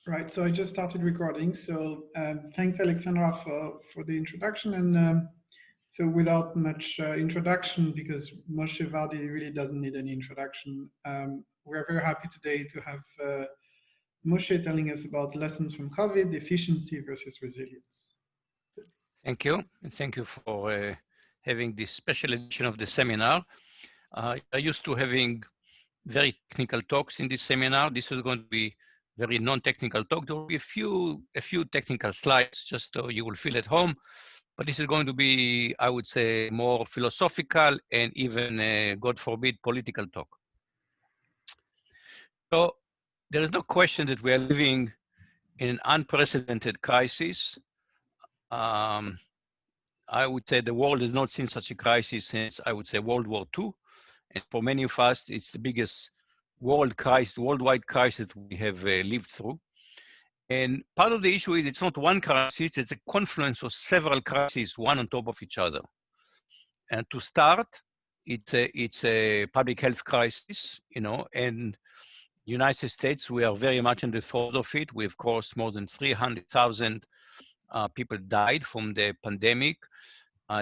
Right, so I just started recording. So thanks, Alexandra, for the introduction. And so without much introduction, because Moshe Vardi really doesn't need any introduction, we're very happy today to have Moshe telling us about lessons from COVID, efficiency versus resilience. Please. Thank you. And thank you for having this special edition of the seminar. I used to having very technical talks in this seminar. This is going to be very non-technical talk. There will be a few technical slides just so you will feel at home. But this is going to be, I would say, more philosophical and even, God forbid, political talk. So there is no question that we are living in an unprecedented crisis. I would say the world has not seen such a crisis since, I would say, World War II. And for many of us, it's the biggest worldwide crisis we have lived through. And part of the issue is it's not one crisis, it's a confluence of several crises, one on top of each other. And to start, it's a public health crisis, you know, and United States, we are very much in the throes of it. We, of course, more than 300,000 people died from the pandemic.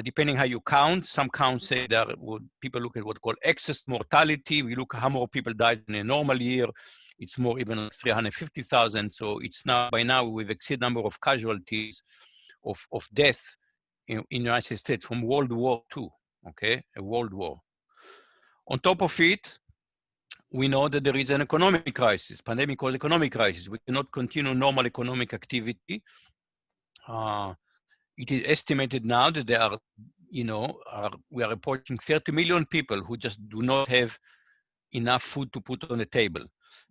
Depending how you count, some counts say that people look at what called excess mortality. We look at how more people died in a normal year. It's more even like 350,000. So it's now, by now, we've exceeded number of casualties of death in the United States from World War II, okay, a world war. On top of it, we know that there is an economic crisis. Pandemic was economic crisis. We cannot continue normal economic activity. It is estimated now that there are, you know, we are approaching 30 million people who just do not have enough food to put on the table.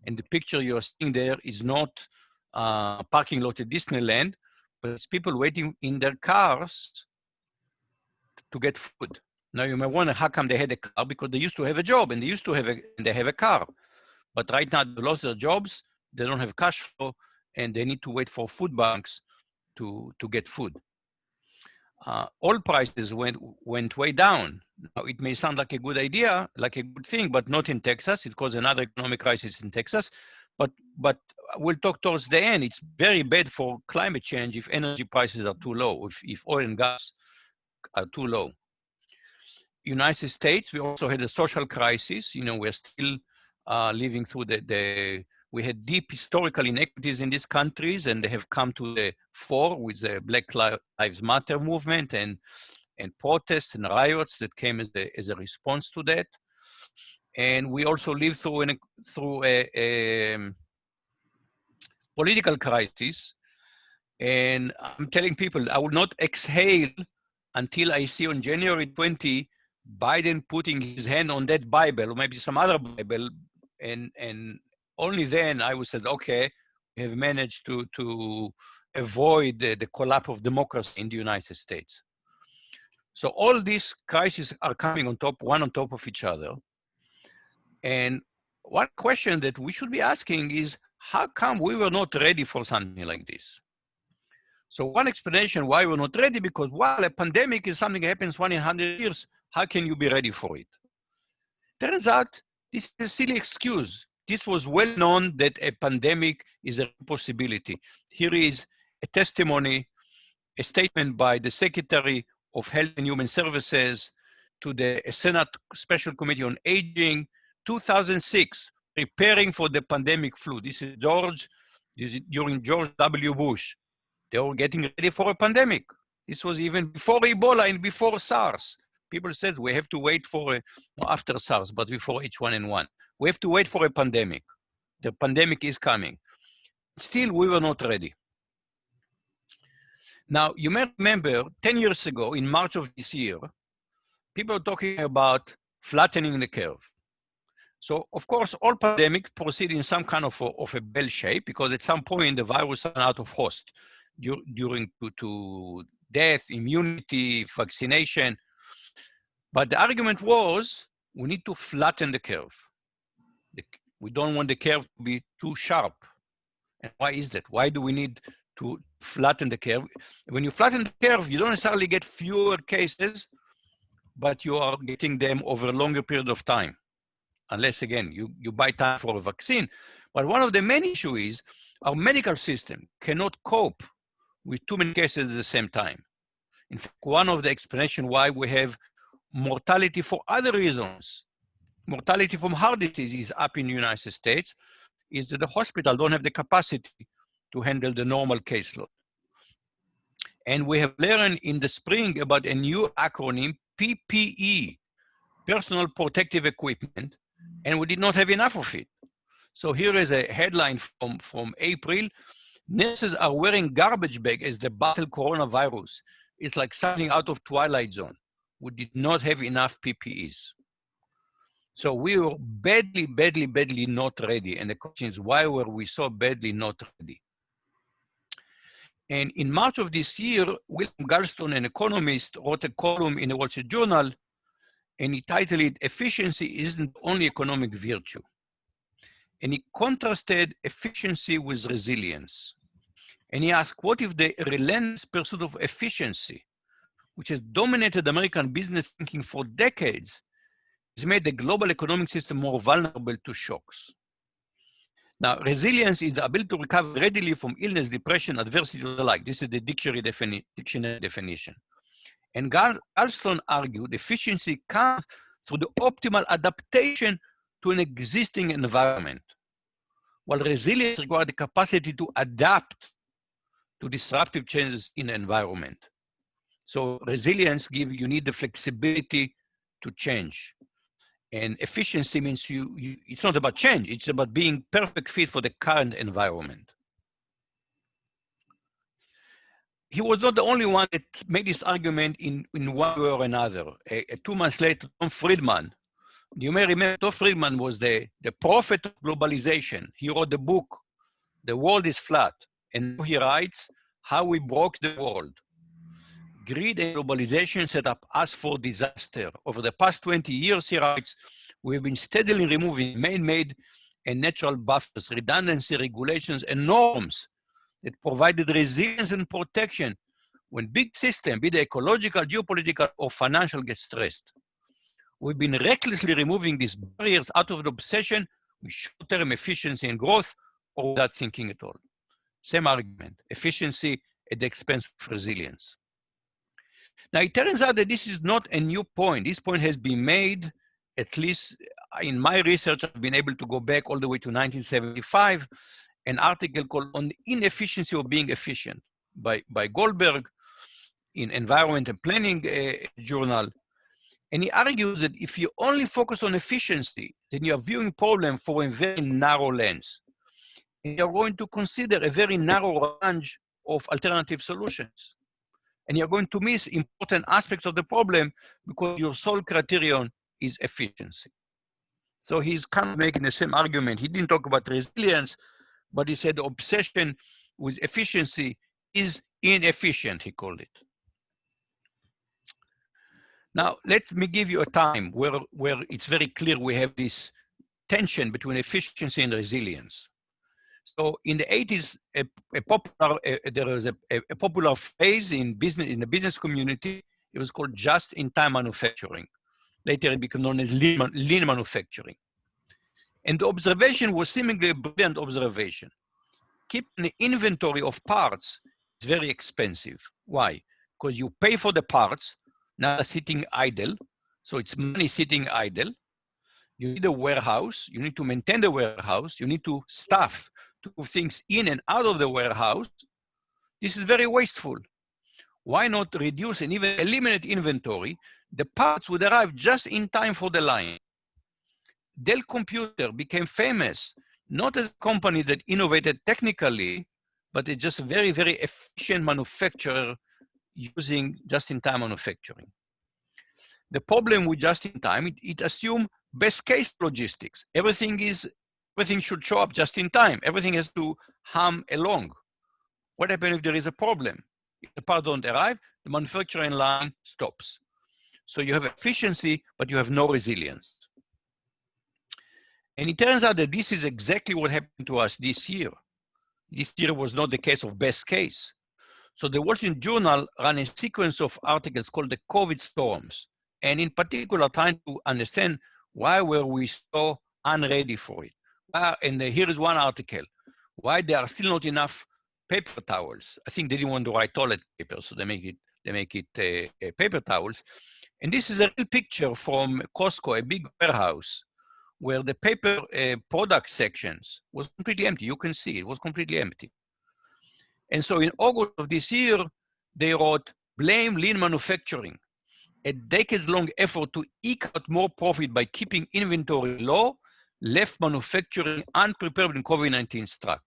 And the picture you're seeing there is not a parking lot at Disneyland, but it's people waiting in their cars to get food. Now you may wonder how come they had a car, because they used to have a job and they have a car. But right now they lost their jobs, they don't have cash flow, and they need to wait for food banks to get food. Oil prices went way down. Now, it may sound like a good idea, like a good thing, but not in Texas. It caused another economic crisis in Texas. But we'll talk towards the end. It's very bad for climate change if energy prices are too low, if oil and gas are too low. United States, we also had a social crisis. You know, we're still living through we had deep historical inequities in these countries, and they have come to the fore with the Black Lives Matter movement and protests and riots that came as a response to that. And we also lived through a political crisis. And I'm telling people, I will not exhale until I see on January 20, Biden putting his hand on that Bible, or maybe some other Bible, and only then I would say, okay, we have managed to avoid the collapse of democracy in the United States. So all these crises are coming one on top of each other. And one question that we should be asking is, how come we were not ready for something like this? So one explanation why we're not ready, because while a pandemic is something that happens 1 in 100 years, how can you be ready for it? Turns out this is a silly excuse. This was well known that a pandemic is a possibility. Here is a testimony, a statement by the Secretary of Health and Human Services to the Senate Special Committee on Aging, 2006, preparing for the pandemic flu. This is during George W. Bush. They were getting ready for a pandemic. This was even before Ebola and before SARS. People said we have to wait for after SARS, but before H1N1. We have to wait for a pandemic. The pandemic is coming. Still, we were not ready. Now, you may remember 10 years ago, in March of this year, people were talking about flattening the curve. So, of course, all pandemics proceed in some kind of a bell shape, because at some point the virus ran out of host during to death, immunity, vaccination. But the argument was, we need to flatten the curve. We don't want the curve to be too sharp. And why is that? Why do we need to flatten the curve? When you flatten the curve, you don't necessarily get fewer cases, but you are getting them over a longer period of time. Unless, again, you buy time for a vaccine. But one of the main issues is, Our medical system cannot cope with too many cases at the same time. In fact, one of the explanations why we have mortality for other reasons, mortality from heart disease is up in the United States, is that the hospital don't have the capacity to handle the normal caseload. And we have learned in the spring about a new acronym, PPE, personal protective equipment, and we did not have enough of it. So here is a headline from April. Nurses are wearing garbage bag as they battle coronavirus. It's like something out of Twilight Zone. We did not have enough PPEs. So we were badly, badly, badly not ready. And the question is, why were we so badly not ready? And in March of this year, William Galston, an economist, wrote a column in the Wall Street Journal, and he titled it, "Efficiency Isn't Only Economic Virtue." And he contrasted efficiency with resilience. And he asked, what if the relentless pursuit of efficiency, which has dominated American business thinking for decades, has made the global economic system more vulnerable to shocks? Now, resilience is the ability to recover readily from illness, depression, adversity, or the like. This is the dictionary definition. And Galston argued efficiency comes through the optimal adaptation to an existing environment, while resilience requires the capacity to adapt to disruptive changes in the environment. So resilience gives you need the flexibility to change. And efficiency means it's not about change, it's about being perfect fit for the current environment. He was not the only one that made this argument in one way or another. 2 months later, Tom Friedman, you may remember Tom Friedman was the prophet of globalization. He wrote the book, The World is Flat. And he writes, How We Broke the World. Greed and globalization set up us for disaster. Over the past 20 years, he writes, we've been steadily removing man-made and natural buffers, redundancy, regulations, and norms that provided resilience and protection when big systems, be they ecological, geopolitical, or financial, get stressed. We've been recklessly removing these barriers out of the obsession with short-term efficiency and growth, or without thinking at all. Same argument, efficiency at the expense of resilience. Now, it turns out that this is not a new point. This point has been made, at least in my research, I've been able to go back all the way to 1975, an article called On the Inefficiency of Being Efficient by Goldberg in Environment and Planning Journal. And he argues that if you only focus on efficiency, then you are viewing problem for a very narrow lens. And you're going to consider a very narrow range of alternative solutions. And you're going to miss important aspects of the problem because your sole criterion is efficiency. So he's kind of making the same argument. He didn't talk about resilience, but he said the obsession with efficiency is inefficient, he called it. Now, let me give you a time where it's very clear we have this tension between efficiency and resilience. So in the 80s, there was a popular phrase in the business community. It was called just-in-time manufacturing. Later it became known as lean manufacturing. And the observation was seemingly a brilliant observation. Keeping an inventory of parts is very expensive. Why? Because you pay for the parts, now sitting idle. So it's money sitting idle. You need a warehouse. You need to maintain the warehouse. You need to staff to move things in and out of the warehouse. This is very wasteful. Why not reduce and even eliminate inventory? The parts would arrive just in time for the line. Dell Computer became famous, not as a company that innovated technically, but it's just a very, very efficient manufacturer using just-in-time manufacturing. The problem with just-in-time, it assumes best case logistics. Everything should show up just in time. Everything has to hum along. What happens if there is a problem? If the parts don't arrive, the manufacturing line stops. So you have efficiency, but you have no resilience. And it turns out that this is exactly what happened to us this year. This year was not the case of best case. So the Wall Street Journal ran a sequence of articles called the COVID storms. And in particular, trying to understand why were we so unready for it. And here is one article. Why there are still not enough paper towels? I think they didn't want to write toilet paper, so they make it paper towels. And this is a real picture from Costco, a big warehouse, where the paper product sections was completely empty. You can see it was completely empty. And so in August of this year, they wrote, blame lean manufacturing, a decades-long effort to eke out more profit by keeping inventory low, left manufacturing unprepared when COVID-19 struck.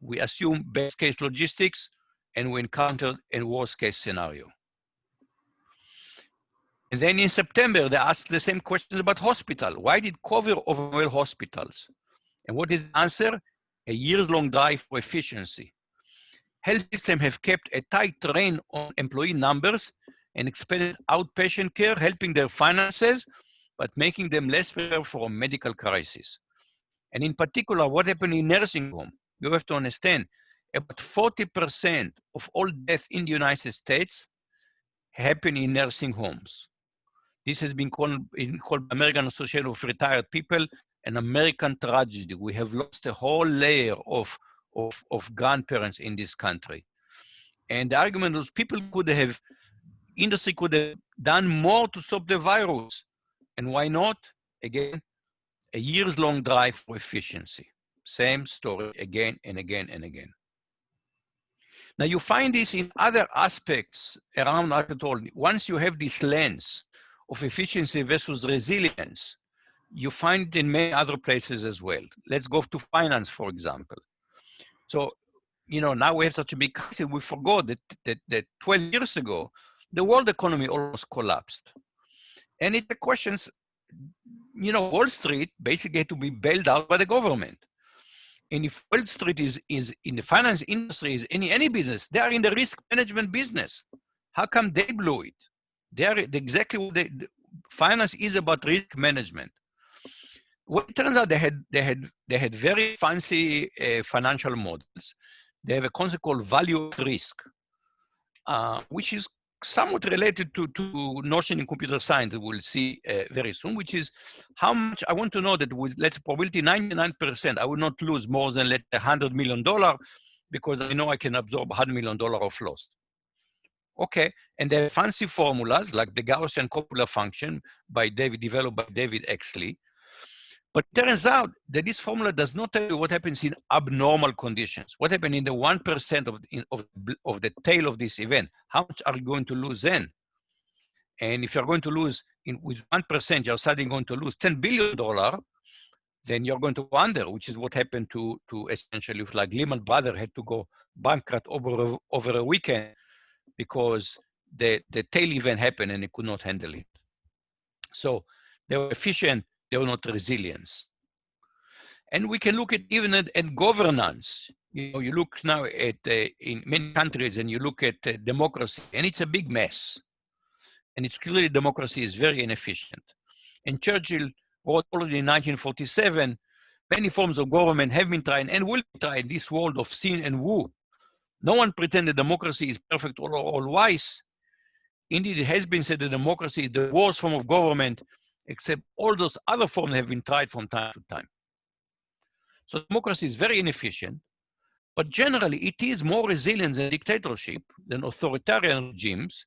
We assume best case logistics, and we encountered a worst case scenario. And then in September, they asked the same questions about hospital. Why did COVID overwhelm hospitals? And what is the answer? A years-long drive for efficiency. Health systems have kept a tight rein on employee numbers and expanded outpatient care, helping their finances, but making them less prepared for a medical crisis. And in particular, what happened in nursing home? You have to understand, about 40% of all deaths in the United States happen in nursing homes. This has been called American Association of Retired People an American tragedy. We have lost a whole layer of grandparents in this country. And the argument was industry could have done more to stop the virus. And why not? Again, a years-long drive for efficiency. Same story again and again and again. Now you find this in other aspects around alcohol. Once you have this lens of efficiency versus resilience, you find it in many other places as well. Let's go to finance, for example. So, now we have such a big crisis, we forgot that 12 years ago, the world economy almost collapsed. And it's the questions, Wall Street basically had to be bailed out by the government. And if Wall Street is in the finance industry, is any business, they are in the risk management business. How come they blew it? They are exactly what finance is about, risk management. Well, it turns out they had very fancy financial models. They have a concept called value at risk, which is somewhat related to notion in computer science that we'll see very soon, which is how much I want to know that with, let's say, probability 99%, I will not lose more than, let's say, $100 million because I know I can absorb $100 million of loss. Okay, and there are fancy formulas like the Gaussian copula function developed by David Exley. But it turns out that this formula does not tell you what happens in abnormal conditions. What happens in the 1% of the tail of this event? How much are you going to lose then? And if you're going to lose with 1%, you're suddenly going to lose $10 billion, then you're going to wonder, which is what happened to essentially, like Lehman Brothers had to go bankrupt over a weekend because the tail event happened and they could not handle it. So they were efficient. They were not resilience. And we can look at even at governance. You look now at in many countries and you look at democracy, and it's a big mess. And it's clearly democracy is very inefficient. And Churchill wrote already in 1947, many forms of government have been tried and will be tried in this world of sin and woo. No one pretended democracy is perfect or all wise. Indeed, it has been said that democracy is the worst form of government, except all those other forms have been tried from time to time. So democracy is very inefficient, but generally it is more resilient than dictatorship, than authoritarian regimes,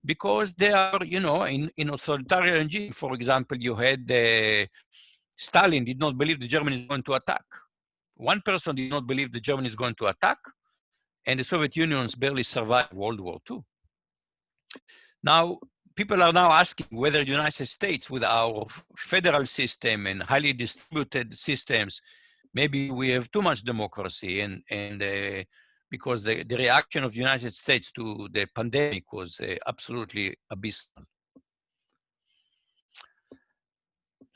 because they are, in authoritarian regime, for example, you had Stalin did not believe the Germany is going to attack. One person did not believe the Germany is going to attack, and the Soviet Union barely survived World War II. Now, people are now asking whether the United States, with our federal system and highly distributed systems, maybe we have too much democracy, and because the reaction of the United States to the pandemic was absolutely abysmal.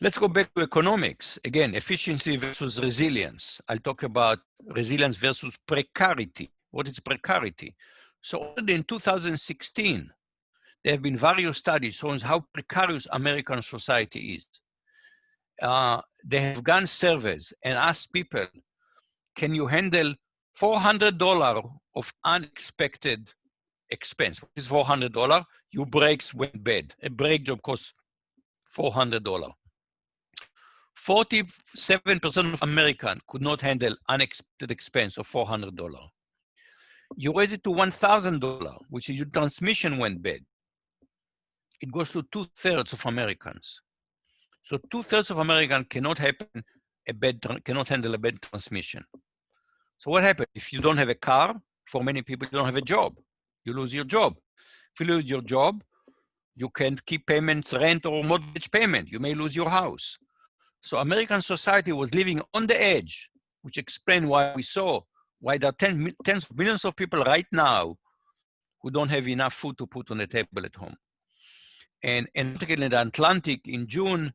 Let's go back to economics. Again, efficiency versus resilience. I'll talk about resilience versus precarity. What is precarity? So already in 2016, there have been various studies showing how precarious American society is. They have done surveys and asked people, can you handle $400 of unexpected expense? What is $400? Your brakes went bad. A brake job costs $400. 47% of Americans could not handle unexpected expense of $400. You raise it to $1,000, which is your transmission went bad. It goes to 2/3 of Americans. So 2/3 of Americans cannot handle a bad transmission. So what happens? If you don't have a car, for many people, you don't have a job. You lose your job. If you lose your job, you can't keep payments, rent or mortgage payment. You may lose your house. So American society was living on the edge, which explains why we saw why there are tens of millions of people right now who don't have enough food to put on the table at home. And an article in the Atlantic in June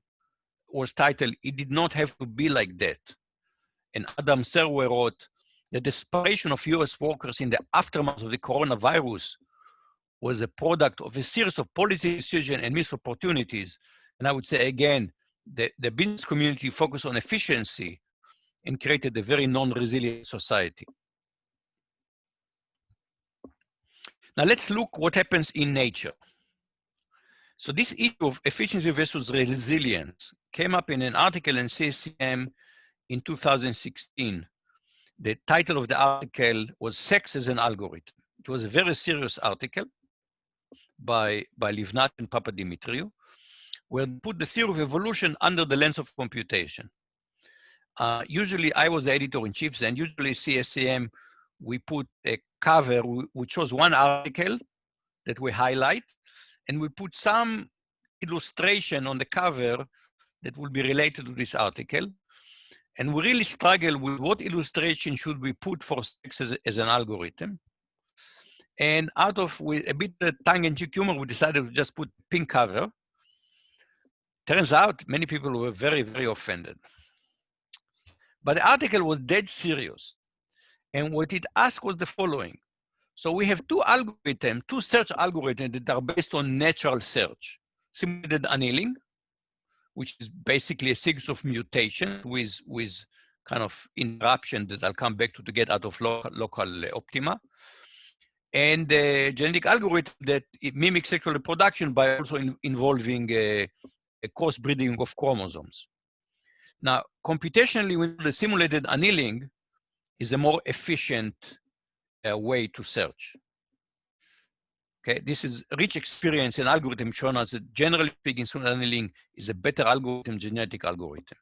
was titled, "It Did Not Have to Be Like That." And Adam Serwer wrote, "The desperation of US workers in the aftermath of the coronavirus was a product of a series of policy decisions and missed opportunities." And I would say again, the business community focused on efficiency and created a very non-resilient society. Now let's look what happens in nature. So this issue of efficiency versus resilience came up in an article in CSCM in 2016. The title of the article was "Sex as an Algorithm." It was a very serious article by Livnat and Papadimitriou, where they put the theory of evolution under the lens of computation. Usually I was the editor-in-chief, and usually CSCM, we put a cover, we chose one article that we highlight, and we put some illustration on the cover that will be related to this article. And we really struggle with what illustration should we put for sex as an algorithm. And out of a bit of tongue-in-cheek humor, we decided to just put pink cover. Turns out many people were very, very offended. But the article was dead serious. And what it asked was the following. So we have two search algorithms that are based on natural search. Simulated annealing, which is basically a series of mutations with kind of interruption that I'll come back to get out of local optima. And the genetic algorithm that mimics sexual reproduction by also involving a cross-breeding of chromosomes. Now, computationally, the simulated annealing is a more efficient way to search. Okay, this is rich experience in algorithm shown us that generally speaking, simulated annealing is a better algorithm, genetic algorithm.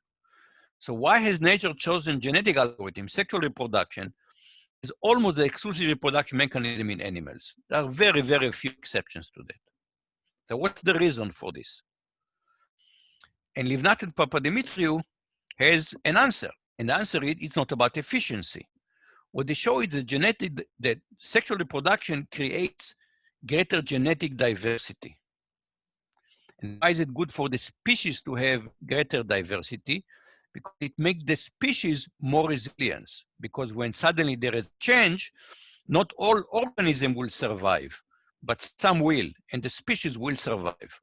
So why has nature chosen genetic algorithm? Sexual reproduction is almost the exclusive reproduction mechanism in animals. There are very, very few exceptions to that. So what's the reason for this? And Livnat and Papadimitriou has an answer. And the answer is it's not about efficiency. What they show is that sexual reproduction creates greater genetic diversity. And why is it good for the species to have greater diversity? Because it makes the species more resilient. Because when suddenly there is change, not all organisms will survive, but some will, and the species will survive.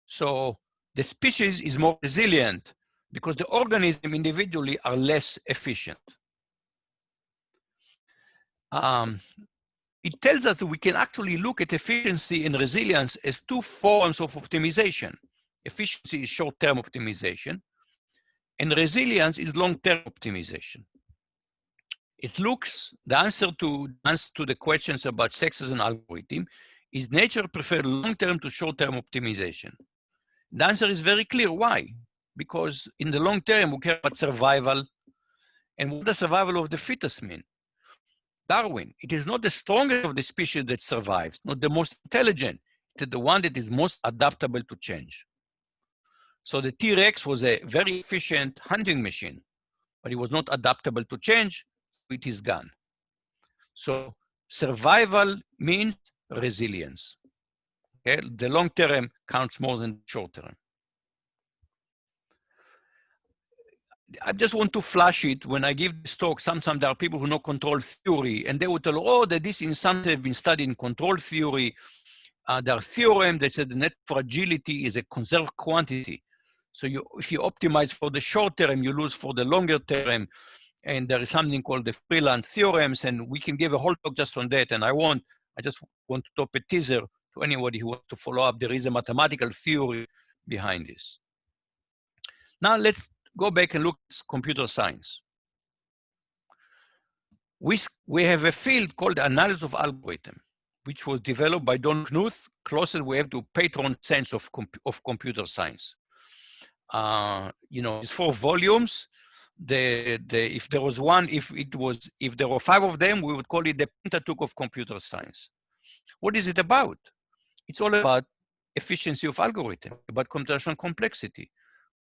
So the species is more resilient because the organisms individually are less efficient. It tells us that we can actually look at efficiency and resilience as two forms of optimization. Efficiency is short-term optimization, and resilience is long-term optimization. It looks, the answer to the questions about sex as an algorithm is nature prefer long-term to short-term optimization. The answer is very clear. Why? Because in the long term, we care about survival. And what does survival of the fittest mean? Darwin, it is not the strongest of the species that survives, not the most intelligent, it is the one that is most adaptable to change. So the T-Rex was a very efficient hunting machine, but it was not adaptable to change, it is gone. So survival means resilience. Okay? The long term counts more than the short term. I just want to flash it when I give this talk. Sometimes there are people who know control theory, and they will tell, oh, that this instance have been studied in control theory. There are theorems that say the net fragility is a conserved quantity. So if you optimize for the short term, you lose for the longer term. And there is something called the Freeland theorems, and we can give a whole talk just on that. And I just want to drop a teaser to anybody who wants to follow up. There is a mathematical theory behind this. Now let's go back and look at computer science. We have a field called analysis of algorithm, which was developed by Don Knuth, closest we have to patron sense of computer science. You know, it's 4 volumes. If there was one, if there were 5 of them, we would call it the Pentateuch of computer science. What is it about? It's all about efficiency of algorithm, about computational complexity.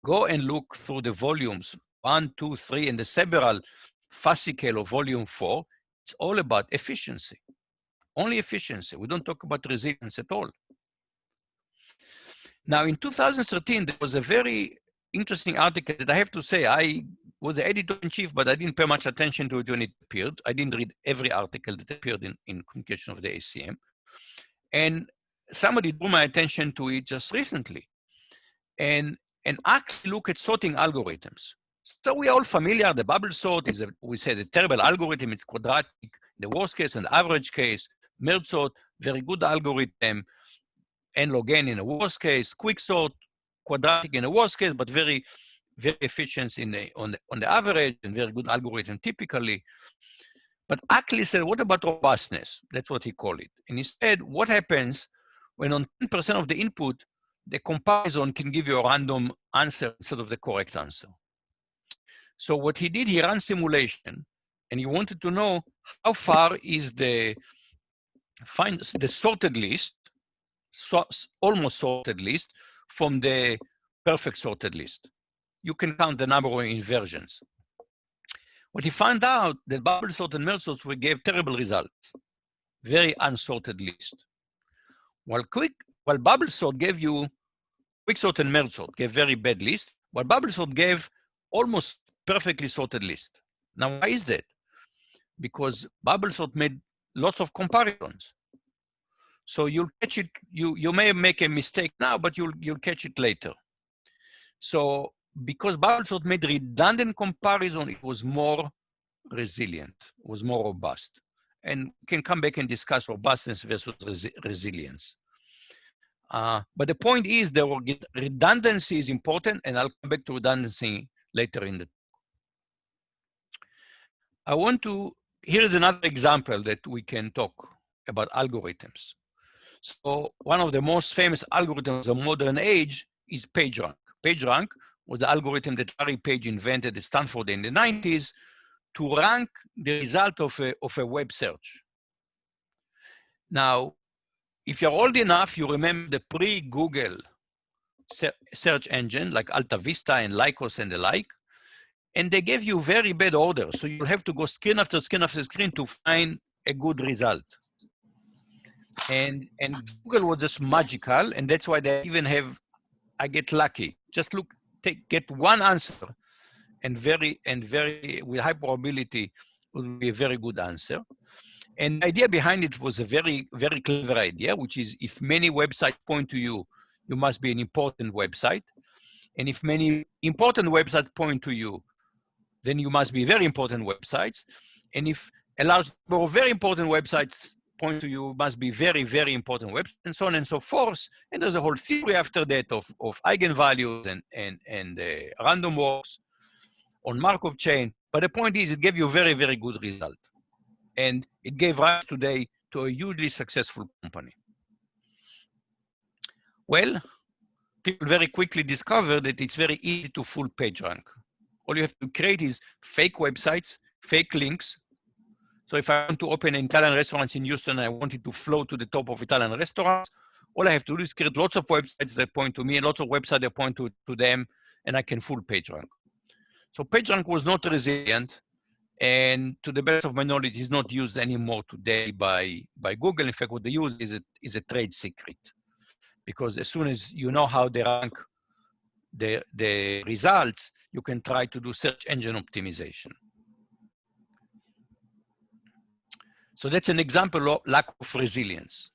Go and look through the volumes 1, 2, 3, and the several fascicle of volume 4. It's all about efficiency, only efficiency. We don't talk about resilience at all. Now, in 2013, there was a very interesting article that I have to say, I was the editor-in-chief, but I didn't pay much attention to it when it appeared. I didn't read every article that appeared in Communication of the ACM. And somebody drew my attention to it just recently. And actually look at sorting algorithms. So we are all familiar, the bubble sort is, we say, a terrible algorithm. It's quadratic in the worst case and the average case. Merge sort, very good algorithm. N log n in the worst case. Quick sort, quadratic in the worst case, but very, very efficient on the average and very good algorithm typically. But Ackley said, what about robustness? That's what he called it. And he said, what happens when on 10% of the input, the comparison can give you a random answer instead of the correct answer? So what he did, he ran simulation, and he wanted to know how far is the sorted list, almost sorted list, from the perfect sorted list. You can count the number of inversions. What he found out that bubble sort and merge sorts gave terrible results, very unsorted list. While bubble sort gave you quick sort and merge sort gave very bad list, while bubble sort gave almost perfectly sorted list. Now, why is that? Because bubble sort made lots of comparisons. So you'll catch it, you may make a mistake now, but you'll catch it later. So because bubble sort made redundant comparison, it was more resilient, was more robust. And we can come back and discuss robustness versus resilience. But the point is redundancy is important, and I'll come back to redundancy later in the talk. Here's another example that we can talk about algorithms. So one of the most famous algorithms of the modern age is PageRank. PageRank was the algorithm that Larry Page invented at Stanford in the 90s to rank the result of a web search. Now, if you're old enough, you remember the pre-Google search engine like Alta Vista and Lycos and the like, and they gave you very bad orders. So you'll have to go screen after screen after screen to find a good result. And Google was just magical, and that's why they even have, I get lucky. Just look, get one answer, and very with high probability will be a very good answer. And the idea behind it was a very, very clever idea, which is if many websites point to you, you must be an important website. And if many important websites point to you, then you must be very important websites. And if a large number of very important websites point to you, must be very, very important websites, and so on and so forth. And there's a whole theory after that of eigenvalues and random walks on Markov chain. But the point is, it gave you a very, very good result. And it gave rise today to a hugely successful company. Well, people very quickly discovered that it's very easy to fool PageRank. All you have to create is fake websites, fake links. So if I want to open an Italian restaurant in Houston and I want it to flow to the top of Italian restaurants, all I have to do is create lots of websites that point to me, and lots of websites that point to them, and I can fool PageRank. So PageRank was not resilient, and to the best of my knowledge, is not used anymore today by Google. In fact, what they use is a trade secret, because as soon as you know how they rank the results, you can try to do search engine optimization. So that's an example of lack of resilience.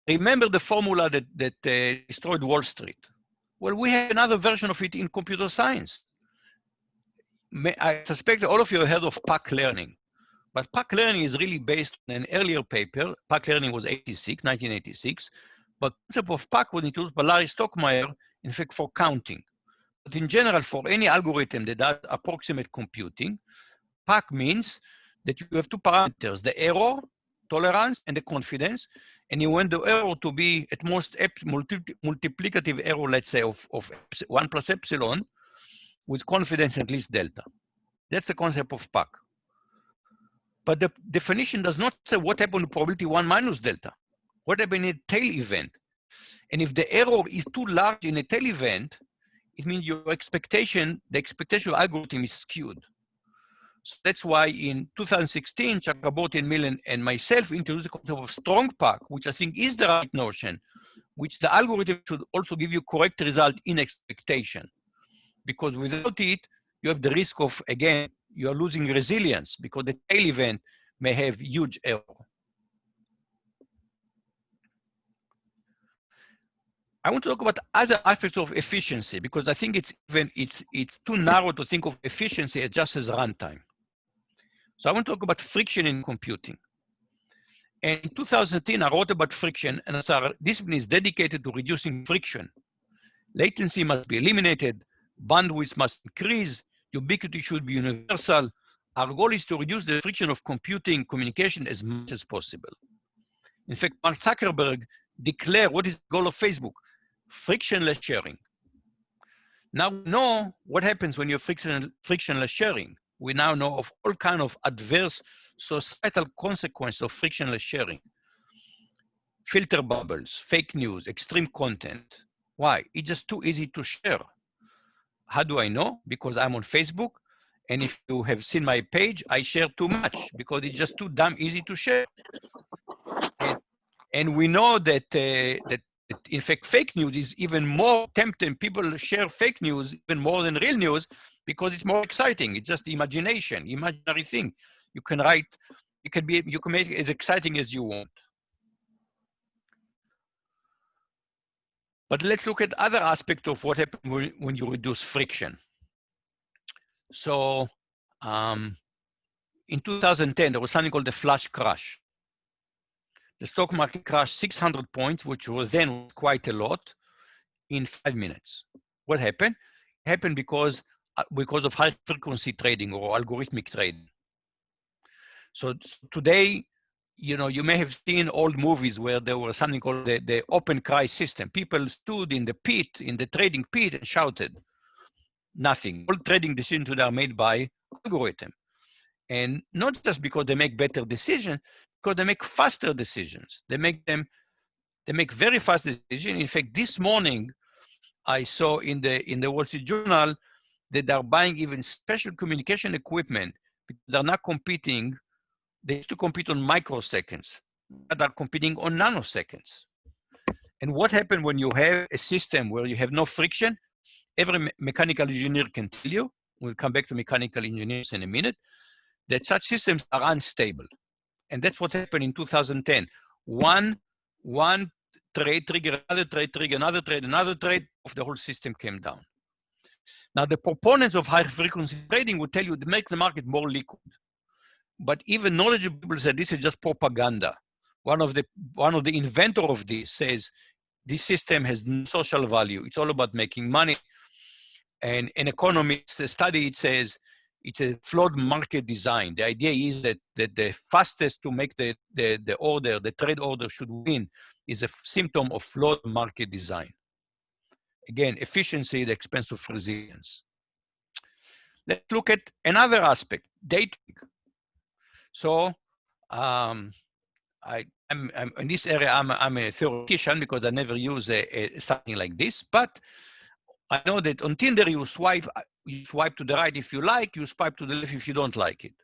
Remember the formula that destroyed Wall Street? Well, we have another version of it in computer science. I suspect that all of you have heard of PAC learning, but PAC learning is really based on an earlier paper. PAC learning was 1986, but the concept of PAC was introduced by Larry Stockmeyer, in fact, for counting. But in general, for any algorithm that does approximate computing, PAC means that you have two parameters, the error tolerance and the confidence, and you want the error to be at most multiplicative error, let's say, of 1 plus epsilon, with confidence at least delta. That's the concept of PAC. But the definition does not say what happened to probability 1 minus delta. What happened in a tail event? And if the error is too large in a tail event, it means your expectation, the expectation algorithm is skewed. So that's why in 2016, Chakraborty and Millen and myself introduced the concept of strong PAC, which I think is the right notion, which the algorithm should also give you correct result in expectation. Because without it, you have the risk of, again, you're losing resilience because the tail event may have huge error. I want to talk about other aspects of efficiency because I think it's too narrow to think of efficiency as just as runtime. So I want to talk about friction in computing. And in 2010, I wrote about friction, and as our discipline is dedicated to reducing friction. Latency must be eliminated, bandwidth must increase, ubiquity should be universal. Our goal is to reduce the friction of computing communication as much as possible. In fact, Mark Zuckerberg declared what is the goal of Facebook? Frictionless sharing. Now we know what happens when you're frictionless sharing. We now know of all kinds of adverse societal consequences of frictionless sharing. Filter bubbles, fake news, extreme content. Why? It's just too easy to share. How do I know? Because I'm on Facebook, and if you have seen my page, I share too much because it's just too damn easy to share. And we know that in fact, fake news is even more tempting. People share fake news even more than real news because it's more exciting. It's just imagination, imaginary thing. You can write, you can make it as exciting as you want. But let's look at other aspects of what happens when you reduce friction. So in 2010, there was something called the flash crash. The stock market crashed 600 points, which was then quite a lot, in 5 minutes. What happened? It happened because of high frequency trading or algorithmic trading. So today, you know, you may have seen old movies where there was something called the open cry system. People stood in the pit, in the trading pit, and shouted. Nothing. All trading decisions are made by algorithm. And not just because they make better decisions, because they make faster decisions. They make very fast decisions. In fact, this morning, I saw in the Wall Street Journal that they're buying even special communication equipment because they're not competing. They used to compete on microseconds, but they're competing on nanoseconds. And what happens when you have a system where you have no friction? Every mechanical engineer can tell you, we'll come back to mechanical engineers in a minute, that such systems are unstable. And that's what happened in 2010. One trade trigger, another trade trigger, another trade, of the whole system came down. Now, the proponents of high frequency trading would tell you to make the market more liquid. But even knowledgeable people say this is just propaganda. One of the inventors of this says this system has no social value. It's all about making money. And an economist study, it says it's a flawed market design. The idea is that the fastest to make the trade order should win is a symptom of flawed market design. Again, efficiency at the expense of resilience. Let's look at another aspect, dating. So in this area, I'm a theoretician because I never use something like this, but I know that on Tinder, you swipe to the right if you like, you swipe to the left if you don't like it.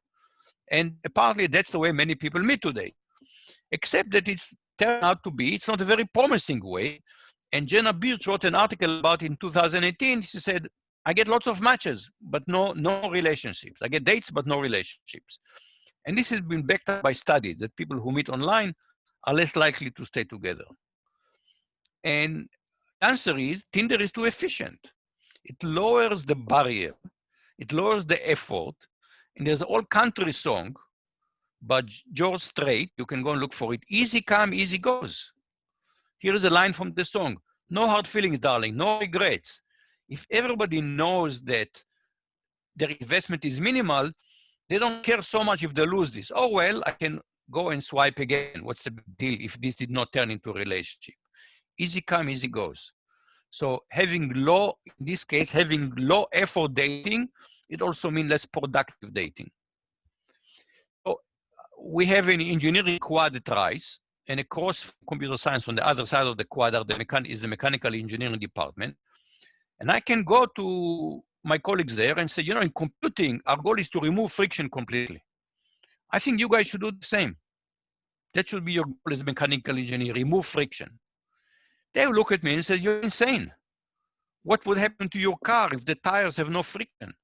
And apparently that's the way many people meet today, except that it's turned out to be, it's not a very promising way. And Jenna Birch wrote an article about it in 2018. She said, I get lots of matches, but no relationships. I get dates, but no relationships. And this has been backed up by studies that people who meet online are less likely to stay together. And the answer is Tinder is too efficient. It lowers the barrier. It lowers the effort. And there's an old country song by George Strait. You can go and look for it. Easy come, easy goes. Here is a line from the song. No hard feelings, darling. No regrets. If everybody knows that their investment is minimal, they don't care so much if they lose this. Oh, well, I can go and swipe again. What's the big deal if this did not turn into a relationship? Easy come, easy goes. So having low, in this case, having low effort dating, it also means less productive dating. So we have an engineering quad at Rice, and across computer science on the other side of the quad is the mechanical engineering department. And I can go to my colleagues there and say, you know, in computing, our goal is to remove friction completely. I think you guys should do the same. That should be your goal as a mechanical engineer, remove friction. They will look at me and say, you're insane. What would happen to your car if the tires have no friction?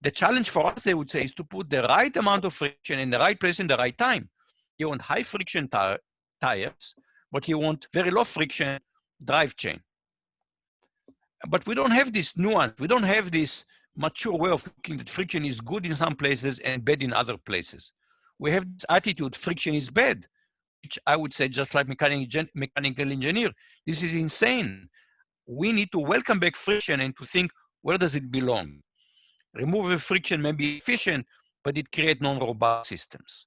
The challenge for us, they would say, is to put the right amount of friction in the right place in the right time. You want high friction tires, but you want very low friction drive chain. But we don't have this nuance. We don't have this mature way of looking that friction is good in some places and bad in other places. We have this attitude, friction is bad, which I would say, just like mechanical engineer, this is insane. We need to welcome back friction and to think, where does it belong? Remove the friction may be efficient, but it creates non-robust systems.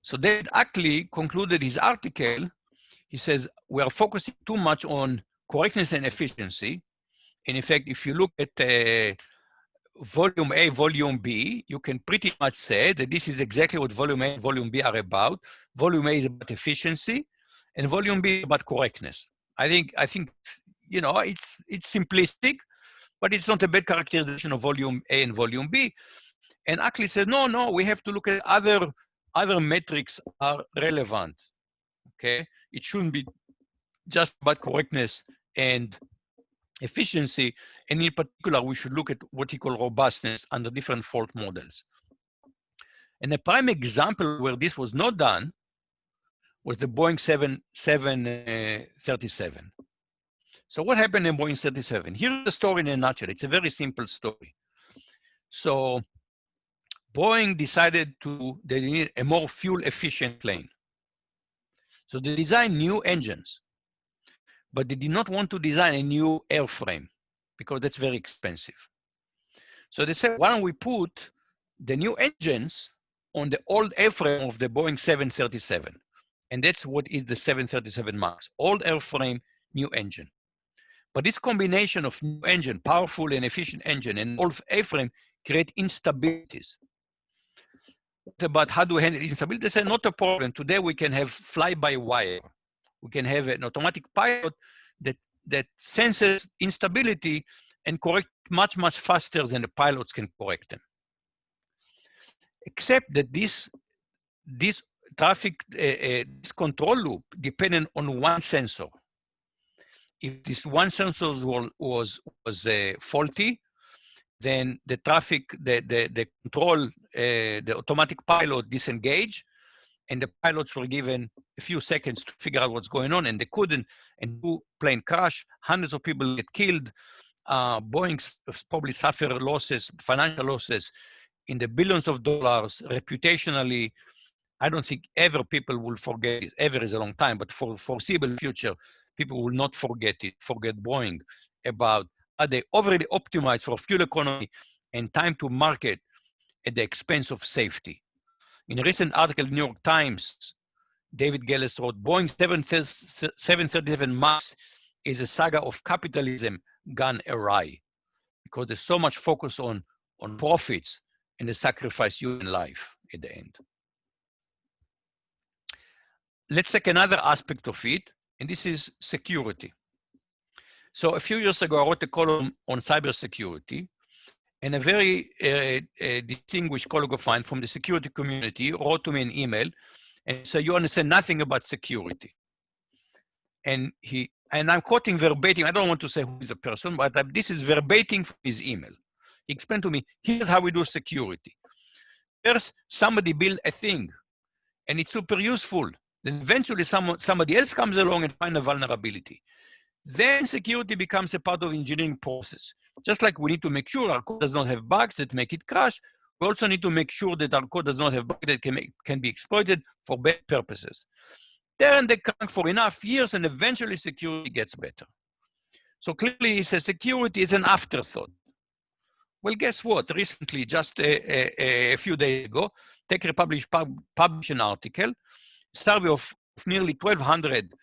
So David Ackley concluded his article. He says, we are focusing too much on correctness and efficiency. And in fact, if you look at volume A, volume B, you can pretty much say that this is exactly what volume A and volume B are about. Volume A is about efficiency, and volume B is about correctness. I think you know, it's simplistic, but it's not a bad characterization of volume A and volume B. And Ackley said, no, we have to look at other metrics are relevant. Okay, it shouldn't be just about correctness and efficiency, and in particular, we should look at what he called robustness under different fault models. And a prime example where this was not done was the Boeing 737. So what happened in Boeing 737? Here's the story in a nutshell. It's a very simple story. So Boeing decided they needed a more fuel-efficient plane. So they designed new engines, but they did not want to design a new airframe because that's very expensive. So they said, why don't we put the new engines on the old airframe of the Boeing 737? And that's what is the 737 MAX, old airframe, new engine. But this combination of new engine, powerful and efficient engine, and old airframe create instabilities. What about how do we handle instability? They said, not a problem. Today we can have fly-by-wire. We can have an automatic pilot that senses instability and correct much, much faster than the pilots can correct them. Except that this control loop depended on one sensor. If this one sensor was faulty, then the control, the automatic pilot disengaged, and the pilots were given a few seconds to figure out what's going on, and they couldn't, and two plane crash, hundreds of people get killed. Boeing probably suffer losses, financial losses in the billions of dollars, reputationally. I don't think ever people will forget it. Ever is a long time, but for the foreseeable future, people will not forget Boeing about how they already optimized for fuel economy and time to market at the expense of safety. In a recent article in the New York Times, David Gelles wrote, Boeing 737 MAX is a saga of capitalism gone awry because there's so much focus on profits and they sacrifice human life at the end. Let's take another aspect of it, and this is security. So a few years ago, I wrote a column on cybersecurity, and a very distinguished colleague of mine from the security community wrote to me an email and said, you understand nothing about security. And I'm quoting verbatim, I don't want to say who is the person, but this is verbatim from his email. He explained to me, here's how we do security. First, somebody build a thing, and it's super useful. Then eventually somebody else comes along and finds a vulnerability. Then security becomes a part of engineering process. Just like we need to make sure our code does not have bugs that make it crash, we also need to make sure that our code does not have bugs that can be exploited for bad purposes. Then they crank for enough years and eventually security gets better. So clearly he says security is an afterthought. Well, guess what? Recently, just a few days ago, Tech Republic published an article, survey of nearly 1,200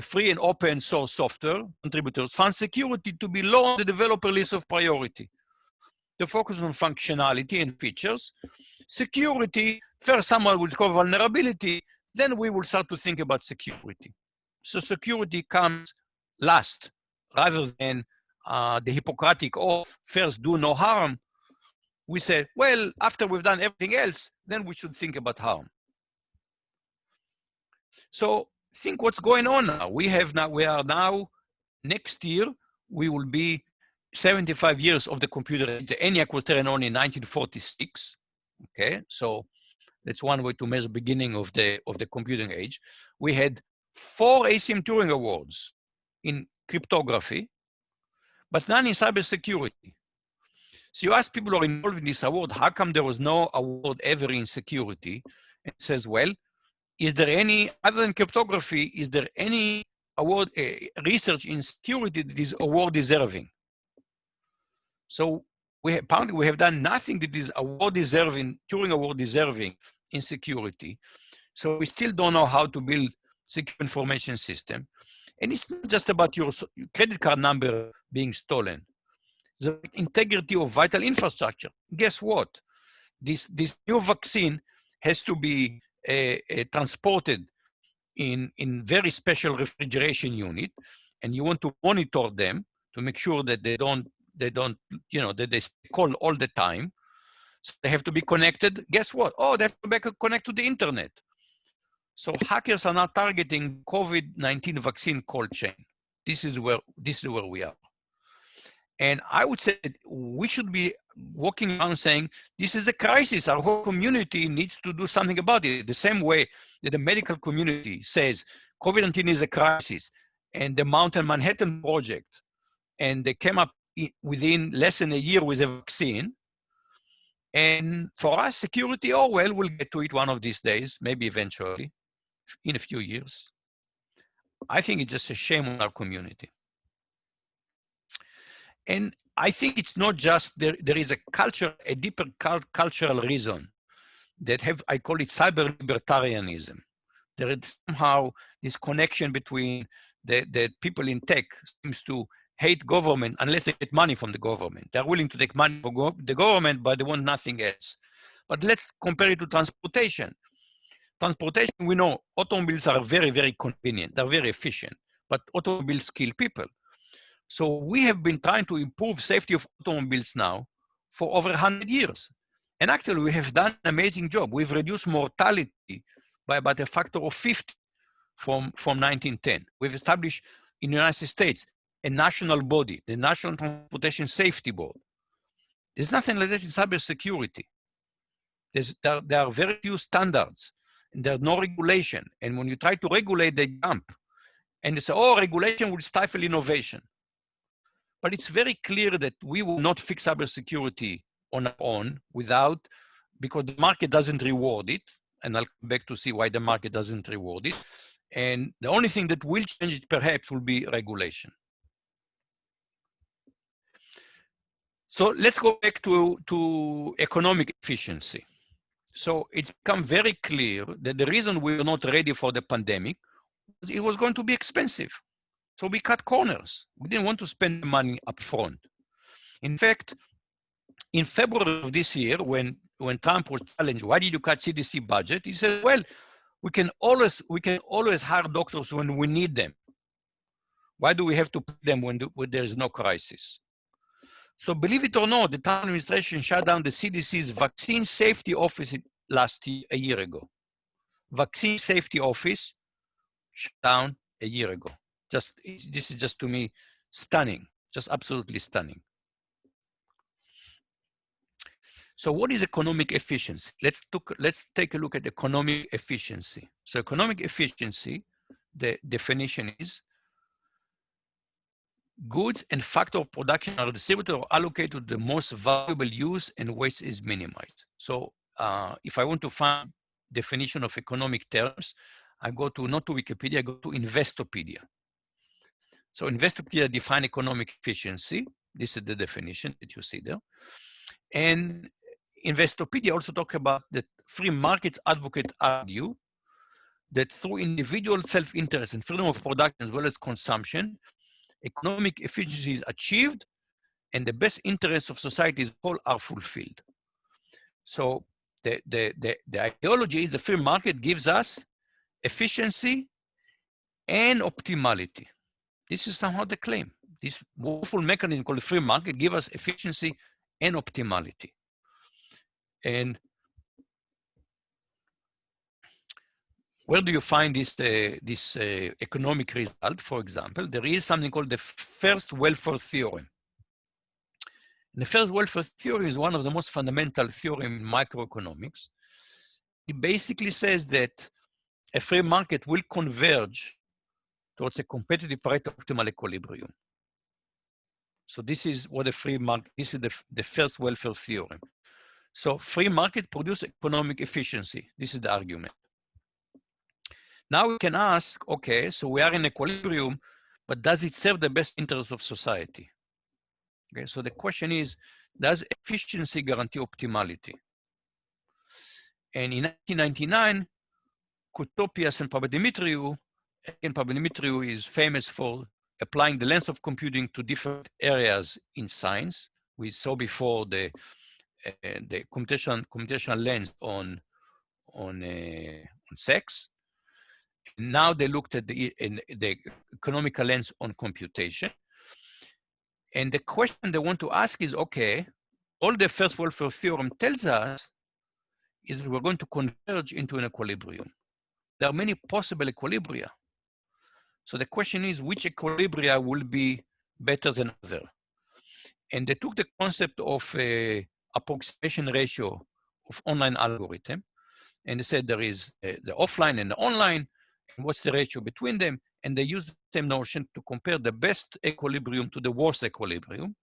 free and open source software contributors found security to be low on the developer list of priority. The focus on functionality and features. Security, first someone will discover vulnerability, then we will start to think about security. So security comes last, rather than the Hippocratic oath, first do no harm. We say, well, after we've done everything else, then we should think about harm. So think what's going on now. We are now, next year, we will be 75 years of the computer age. The ENIAC was turned on in 1946. Okay, so that's one way to measure the beginning of the computing age. We had 4 ACM Turing Awards in cryptography, but none in cybersecurity. So you ask people who are involved in this award, how come there was no award ever in security? And it says, well, is there any, other than cryptography, is there any award, research in security that is award deserving? So apparently we have done nothing that is award deserving, Turing Award deserving in security. So we still don't know how to build secure information system. And it's not just about your credit card number being stolen. The integrity of vital infrastructure. Guess what? This new vaccine has to be transported in very special refrigeration unit, and you want to monitor them to make sure that they don't, that they stay cold all the time. So they have to be connected. Guess what? Oh, they have to be connected to the internet. So hackers are now targeting COVID-19 vaccine cold chain. This is where we are. And I would say that we should be walking around saying, this is a crisis. Our whole community needs to do something about it. The same way that the medical community says COVID-19 is a crisis, and the Mountain Manhattan Project, and they came up within less than a year with a vaccine. And for us, security, oh, well, we'll get to it one of these days, maybe eventually, in a few years. I think it's just a shame on our community. And I think it's not just, there is a deeper cultural reason that I call it cyber libertarianism. There is somehow this connection between the people in tech seems to hate government unless they get money from the government. They're willing to take money from the government, but they want nothing else. But let's compare it to transportation. Transportation, we know automobiles are very, very convenient. They're very efficient, but automobiles kill people. So we have been trying to improve safety of automobiles now for over 100 years. And actually we have done an amazing job. We've reduced mortality by about a factor of 50 from 1910. We've established in the United States a national body, the National Transportation Safety Board. There's nothing like that in cybersecurity. There are very few standards, and there's no regulation. And when you try to regulate, they jump. And they say, oh, regulation will stifle innovation. But it's very clear that we will not fix cybersecurity on our own because the market doesn't reward it. And I'll come back to see why the market doesn't reward it. And the only thing that will change it perhaps will be regulation. So let's go back to economic efficiency. So it's become very clear that the reason we were not ready for the pandemic, it was going to be expensive. So we cut corners. We didn't want to spend money up front. In fact, in February of this year, when Trump was challenged, why did you cut CDC budget? He said, well, we can always hire doctors when we need them. Why do we have to pay them when there is no crisis? So believe it or not, the Trump administration shut down the CDC's Vaccine Safety Office a year ago. Vaccine Safety Office shut down a year ago. This is just to me stunning, just absolutely stunning. So what is economic efficiency? Let's take a look at economic efficiency. So economic efficiency, the definition is goods and factor of production are distributed or allocated to the most valuable use and waste is minimized. So if I want to find definition of economic terms, I go to, not to Wikipedia, I go to Investopedia. So Investopedia define economic efficiency. This is the definition that you see there. And Investopedia also talk about that free markets advocate argue that through individual self-interest and freedom of production as well as consumption, economic efficiency is achieved and the best interests of society as a whole are fulfilled. So the ideology is the free market gives us efficiency and optimality. This is somehow the claim. This wonderful mechanism called the free market gives us efficiency and optimality. And where do you find this economic result? For example, there is something called the first welfare theorem. And the first welfare theory is one of the most fundamental theorems in microeconomics. It basically says that a free market will converge towards a competitive Pareto optimal equilibrium. So this is what a free market, this is the first welfare theorem. So free market produce economic efficiency. This is the argument. Now we can ask, okay, so we are in equilibrium, but does it serve the best interest of society? Okay, so the question is, does efficiency guarantee optimality? And in 1999, Koutopoulos and Papadimitriou, again, Papadimitriou is famous for applying the length of computing to different areas in science. We saw before the computational length on sex. Now they looked at the economical lens on computation. And the question they want to ask is, okay, all the first welfare theorem tells us is that we're going to converge into an equilibrium. There are many possible equilibria. So the question is, which equilibria will be better than other? And they took the concept of approximation ratio of online algorithm, and they said there is the offline and the online, and what's the ratio between them? And they used the same notion to compare the best equilibrium to the worst equilibrium.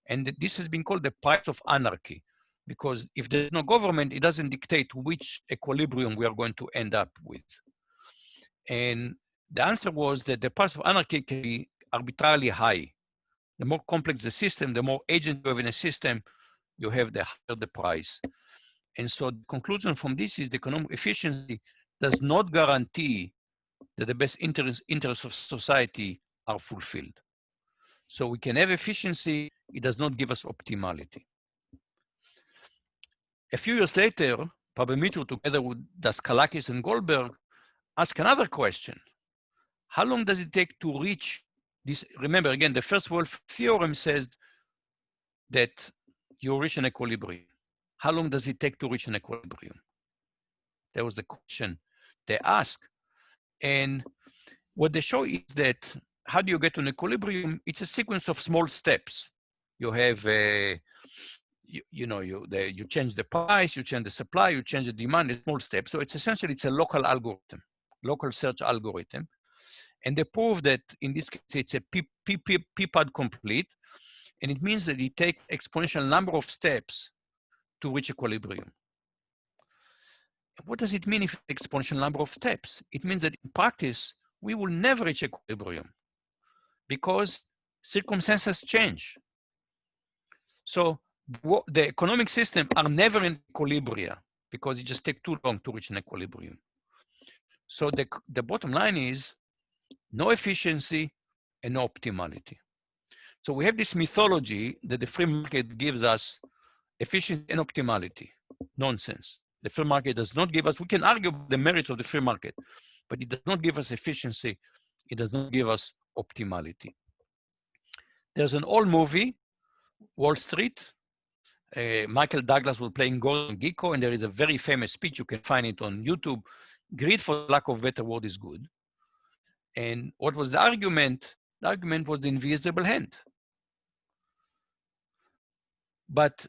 And this has been called the price of anarchy, because if there's no government, it doesn't dictate which equilibrium we are going to end up with. And the answer was that the price of anarchy can be arbitrarily high. The more complex the system, the more agents you have in a system, you have the higher the price. And so the conclusion from this is the economic efficiency does not guarantee that the best interests of society are fulfilled. So we can have efficiency, it does not give us optimality. A few years later, Papadimitriou, together with Daskalakis and Goldberg, asked another question. How long does it take to reach this? Remember, again, the first welfare theorem says that you reach an equilibrium. How long does it take to reach an equilibrium? That was the question they asked. And what they show is that how do you get to an equilibrium? It's a sequence of small steps. You have you change the price, you change the supply, you change the demand, a small step. So it's essentially, it's a local algorithm, local search algorithm. And they prove that in this case, it's a p-pad complete. And it means that it takes exponential number of steps to reach equilibrium. What does it mean if exponential number of steps? It means that in practice, we will never reach equilibrium because circumstances change. So the economic system are never in equilibria because it just takes too long to reach an equilibrium. So the bottom line is no efficiency and no optimality. So we have this mythology that the free market gives us efficiency and optimality. Nonsense. The free market does not give us, we can argue the merits of the free market, but it does not give us efficiency. It does not give us optimality. There's an old movie, Wall Street. Michael Douglas was playing Gordon Gekko, and there is a very famous speech. You can find it on YouTube. Greed, for lack of better word, is good. And what was the argument? The argument was the invisible hand. But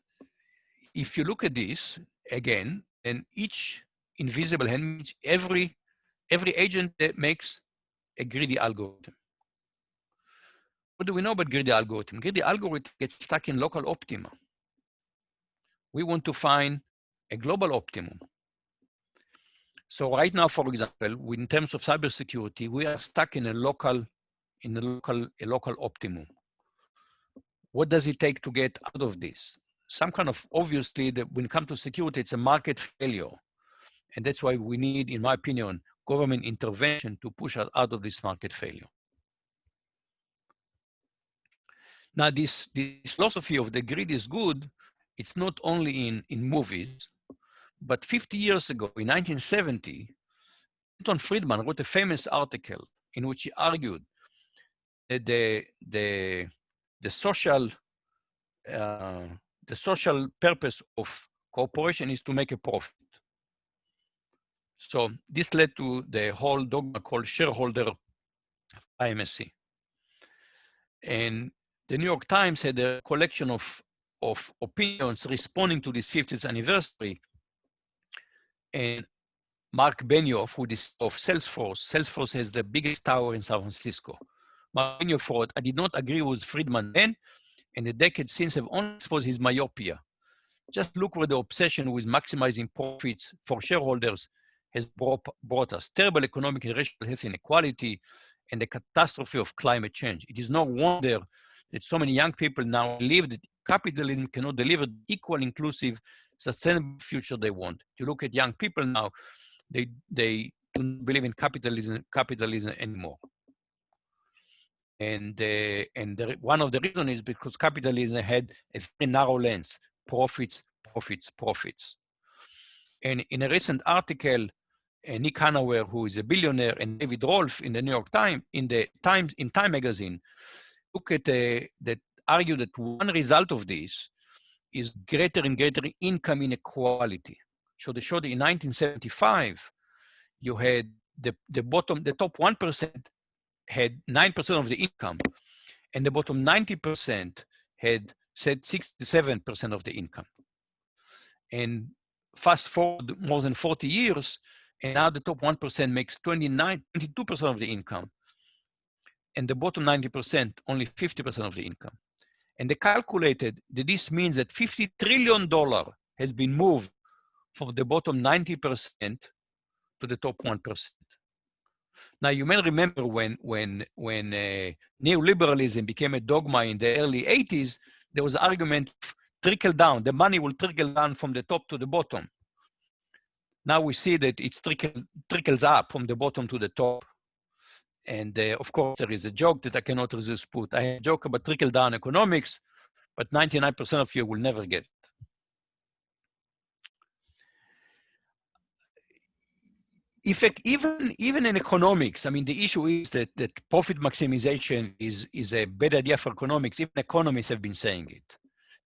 if you look at this again, and each invisible hand means every agent that makes a greedy algorithm. What do we know about greedy algorithm? Greedy algorithm gets stuck in local optima. We want to find a global optimum. So right now, for example, in terms of cybersecurity, we are stuck in a local in a local optimum. What does it take to get out of this? Some kind of, obviously, when it comes to security, it's a market failure. And that's why we need, in my opinion, government intervention to push us out of this market failure. Now, this philosophy of the greed is good, it's not only in movies, but 50 years ago, in 1970, Milton Friedman wrote a famous article in which he argued that the social purpose of corporation is to make a profit. So this led to the whole dogma called shareholder primacy. And the New York Times had a collection of opinions responding to this 50th anniversary. And Mark Benioff, who is of Salesforce has the biggest tower in San Francisco. Mark Benioff wrote, I did not agree with Friedman then, and the decades since have only exposed his myopia. Just look where the obsession with maximizing profits for shareholders has brought us. Terrible economic and racial health inequality and the catastrophe of climate change. It is no wonder that so many young people now believe that capitalism cannot deliver the equal, inclusive, sustainable future they want. If you look at young people now, they do not believe in capitalism anymore. And one of the reasons is because capitalism had a very narrow lens: profits, profits, profits. And in a recent article, Nick Hanauer, who is a billionaire, and David Rolfe in the New York Times, in Time magazine, look at that argue that one result of this is greater and greater income inequality. So they showed that in 1975, you had the top 1% had 9% of the income, and the bottom 90% had said 67% of the income. And fast forward more than 40 years, and now the top 1% makes 22% of the income, and the bottom 90% only 50% of the income. And they calculated that this means that $50 trillion has been moved from the bottom 90% to the top 1%. Now, you may remember when neoliberalism became a dogma in the early 80s, there was an argument of trickle down. The money will trickle down from the top to the bottom. Now we see that it trickles up from the bottom to the top. And of course, there is a joke that I cannot resist put. I have a joke about trickle down economics, but 99% of you will never get it. Even in economics, I mean, the issue is that profit maximization is a bad idea for economics. Even economists have been saying it.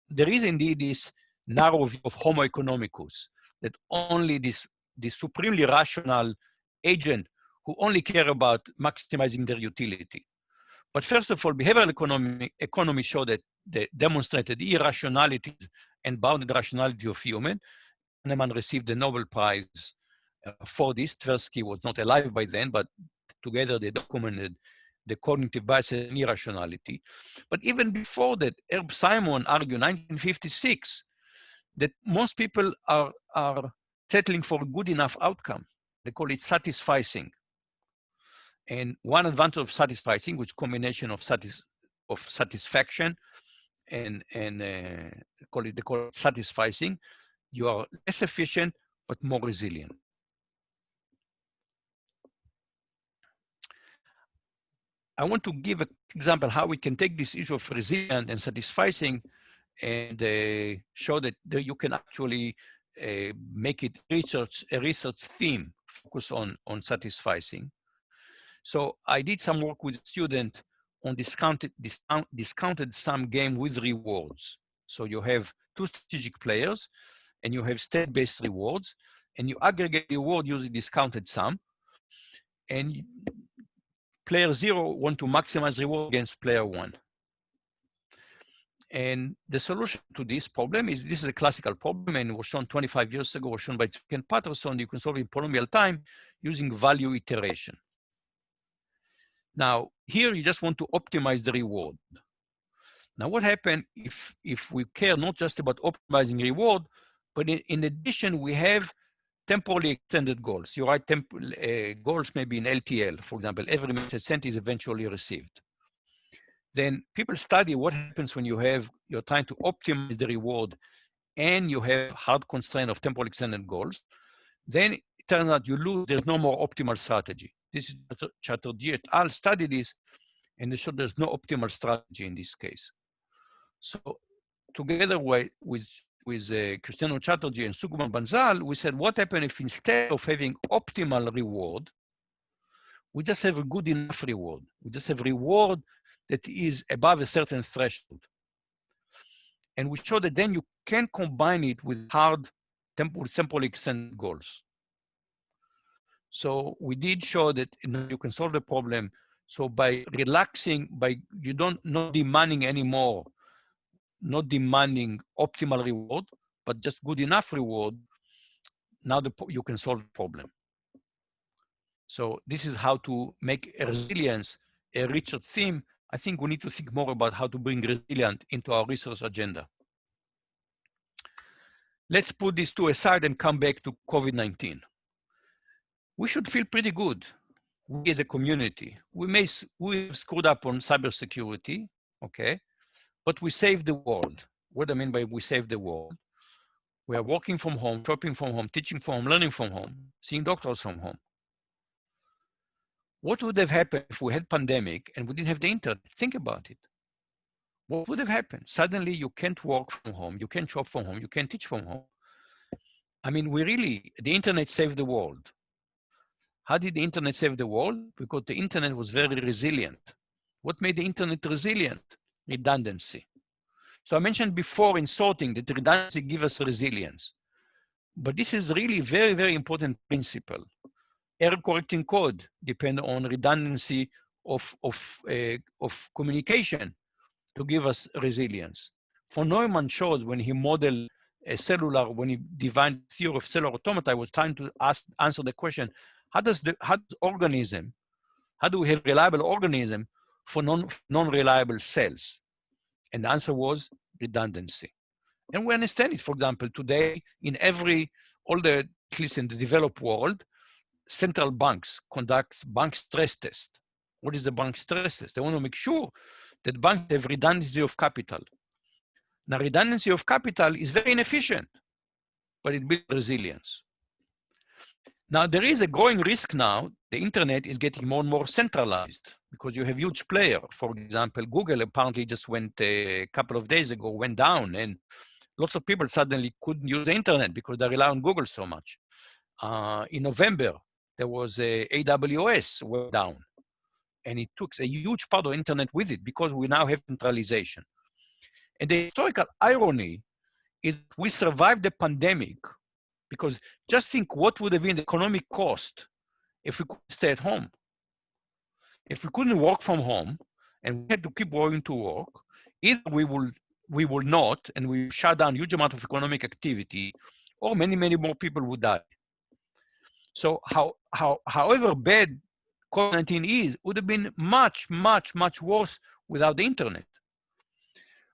There is indeed this narrow view of homo economicus, that only this supremely rational agent who only care about maximizing their utility. But first of all, behavioral economy show that they demonstrated irrationality and bounded rationality of human. Kahneman received the Nobel Prize for this. Tversky was not alive by then, but together they documented the cognitive bias and irrationality. But even before that, Herb Simon argued in 1956 that most people are settling for a good enough outcome. They call it satisficing. And one advantage of satisficing, which combination of satisfaction and they call it satisficing, you are less efficient, but more resilient. I want to give an example how we can take this issue of resilient and satisficing and show that you can actually make it a research theme, focus on satisficing. So I did some work with a student on discounted sum game with rewards. So you have two strategic players and you have state-based rewards, and you aggregate the reward using discounted sum. And player 0 want to maximize reward against player 1. And the solution to this problem is, this is a classical problem and was shown 25 years ago, was shown by Zwick and Patterson. You can solve it in polynomial time using value iteration. Now, here you just want to optimize the reward. Now, what happens if we care not just about optimizing reward, but in addition, we have temporally extended goals. You write goals maybe in LTL, for example, every message sent is eventually received. then people study what happens when you're trying to optimize the reward and you have hard constraint of temporal extended goals. Then it turns out there's no more optimal strategy. This is Chatterjee et al. Studied this, and they showed there's no optimal strategy in this case. So together with Cristiano Chatterjee and Sukuman Banzal, we said, what happens if instead of having optimal reward, we just have a good enough reward? We just have reward that is above a certain threshold. And we showed that then you can combine it with hard temporal extended goals. So we did show that you can solve the problem. So by relaxing, not demanding anymore, not demanding optimal reward, but just good enough reward, now you can solve the problem. So this is how to make resilience a richer theme. I think we need to think more about how to bring resilience into our research agenda. Let's put these two aside and come back to COVID-19. We should feel pretty good, we as a community. We've screwed up on cybersecurity, okay? But we saved the world. What I mean by we saved the world? We are working from home, shopping from home, teaching from home, learning from home, seeing doctors from home. What would have happened if we had pandemic and we didn't have the internet? Think about it. What would have happened? Suddenly you can't work from home, you can't shop from home, you can't teach from home. I mean, the internet saved the world. How did the internet save the world? Because the internet was very resilient. What made the internet resilient? Redundancy. So I mentioned before in sorting that redundancy gives us resilience. But this is really very, very important principle. Error correcting code depend on redundancy of communication to give us resilience. Von Neumann shows when he modeled when he defined the theory of cellular automata, I was trying to answer the question, how do we have reliable organism for non-reliable cells? And the answer was redundancy. And we understand it. For example, today at least in the developed world, central banks conduct bank stress test. What is the bank stress test? They want to make sure that banks have redundancy of capital. Now, redundancy of capital is very inefficient, but it builds resilience. Now, there is a growing risk now. The internet is getting more and more centralized because you have huge players. For example, Google apparently just a couple of days ago, went down, and lots of people suddenly couldn't use the internet because they rely on Google so much. In November, there was AWS went down, and it took a huge part of the internet with it because we now have centralization. And the historical irony is we survived the pandemic because just think what would have been the economic cost if we could stay at home. If we couldn't work from home and we had to keep going to work, either we will not, and we shut down huge amount of economic activity, or many, many more people would die. So however bad COVID-19 is, would have been much, much, much worse without the internet.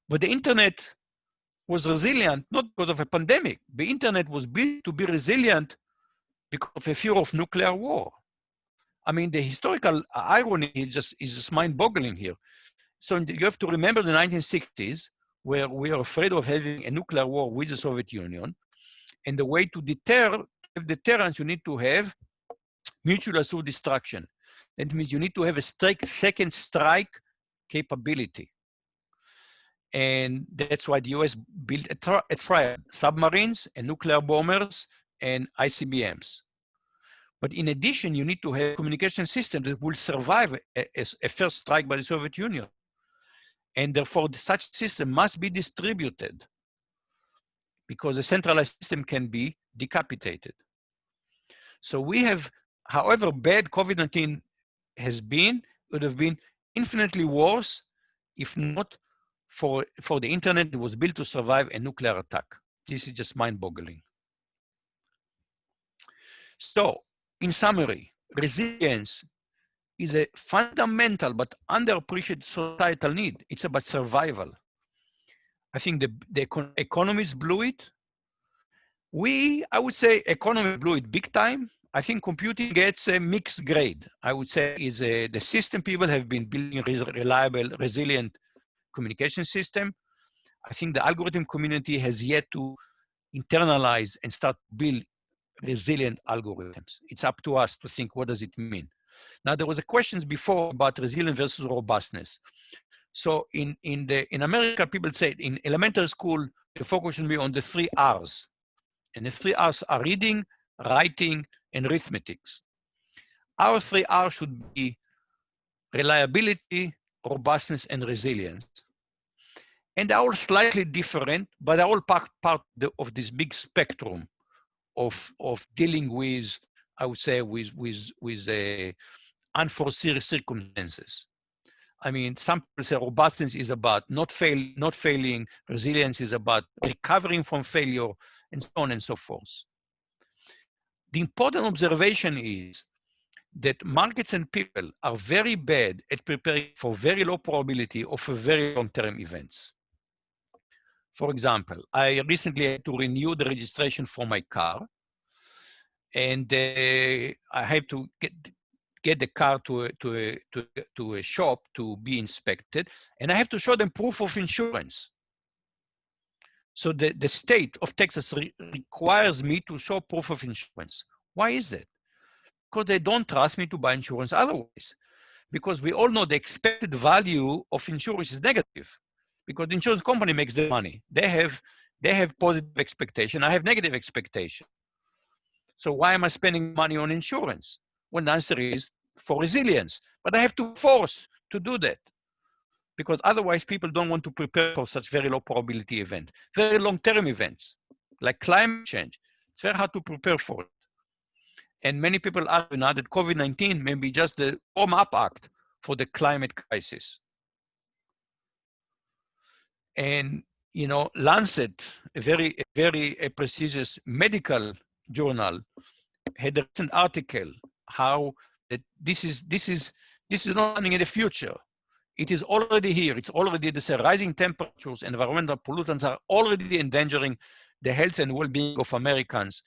But the internet was resilient, not because of a pandemic. The internet was built to be resilient because of a fear of nuclear war. I mean, the historical irony is just mind-boggling here. So you have to remember the 1960s, where we are afraid of having a nuclear war with the Soviet Union. And the way to have deterrence, you need to have mutual assured destruction. That means you need to have a second strike capability. And that's why the US built a triad, submarines and nuclear bombers and ICBMs. But in addition, you need to have a communication system that will survive a first strike by the Soviet Union. And therefore, such system must be distributed because a centralized system can be decapitated. So we have, however bad COVID-19 has been, it would have been infinitely worse if not for the internet that was built to survive a nuclear attack. This is just mind-boggling. So, in summary, resilience is a fundamental but underappreciated societal need. It's about survival. I think the economists blew it. I would say economy blew it big time. I think computing gets a mixed grade. I would say is the system people have been building reliable, resilient communication system. I think the algorithm community has yet to internalize and start to build resilient algorithms. It's up to us to think, what does it mean? Now, there was a question before about resilience versus robustness. So in America, people say in elementary school, the focus should be on the 3 R's. And the 3 R's are reading, writing, and arithmetics. Our 3 R's should be reliability, robustness, and resilience. And they're all slightly different, but they're all part of this big spectrum of dealing with, I would say, with unforeseen circumstances. I mean, some people say robustness is about not failing, resilience is about recovering from failure, and so on and so forth. The important observation is that markets and people are very bad at preparing for very low probability of a very long-term events. For example, I recently had to renew the registration for my car, and I have to get the car to a shop to be inspected, and I have to show them proof of insurance. So the state of Texas requires me to show proof of insurance. Why is that? Because they don't trust me to buy insurance otherwise. Because we all know the expected value of insurance is negative. Because the insurance company makes the money. They have positive expectation. I have negative expectation. So why am I spending money on insurance? Well, the answer is for resilience. But I have to force to do that. Because otherwise people don't want to prepare for such very low probability event. Very long-term events, like climate change. It's very hard to prepare for it. And many people argue now that COVID-19 may be just the warm-up act for the climate crisis. And, you know, Lancet, a very prestigious medical journal, had a recent article how that this is not coming in the future. It is already here. It's already the rising temperatures, environmental pollutants are already endangering the health and well-being of Americans.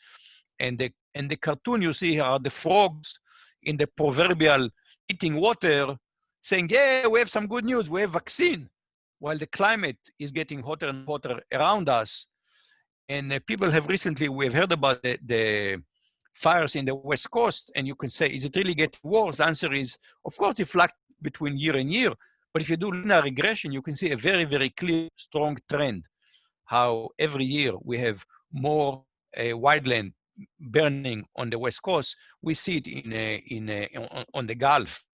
And the cartoon you see here are the frogs in the proverbial eating water saying, yeah, we have some good news. We have vaccine. While the climate is getting hotter and hotter around us. And people have recently, we've heard about the fires in the West Coast. And you can say, is it really getting worse? The answer is, of course, it fluctuates between year and year. But if you do linear regression, you can see a very, very clear, strong trend. How every year we have more wildland burning on the West Coast. We see it on the Gulf.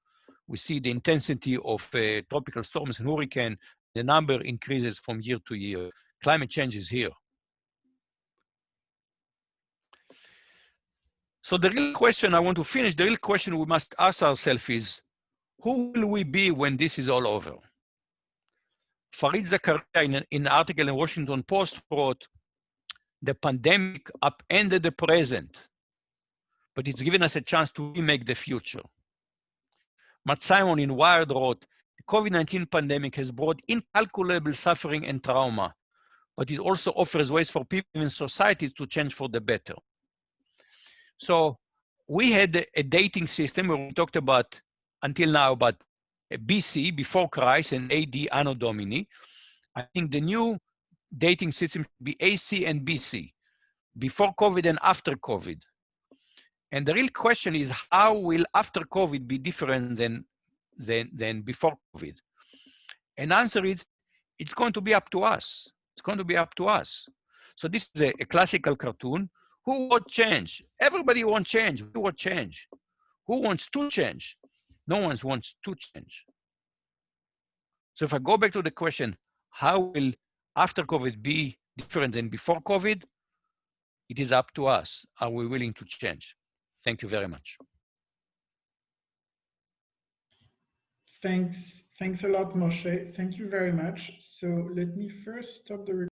We see the intensity of tropical storms and hurricanes. The number increases from year to year. Climate change is here. So the real question I want to finish, the real question we must ask ourselves is, who will we be when this is all over? Farid Zakaria, in an article in Washington Post, wrote, the pandemic upended the present, but it's given us a chance to remake the future. Matt Simon in Wired wrote, the COVID-19 pandemic has brought incalculable suffering and trauma, but it also offers ways for people in societies to change for the better. So we had a dating system where we talked about, until now, about BC, before Christ, and AD, Anno Domini. I think the new dating system should be AC and BC, before COVID and after COVID. And the real question is, how will after COVID be different than before COVID? And the answer is, it's going to be up to us. It's going to be up to us. So this is a classical cartoon. Who wants change? Everybody wants change. Who wants change? Who wants to change? No one wants to change. So if I go back to the question, how will after COVID be different than before COVID? It is up to us. Are we willing to change? Thank you very much. Thanks a lot, Moshe. Thank you very much. So let me first stop the recording.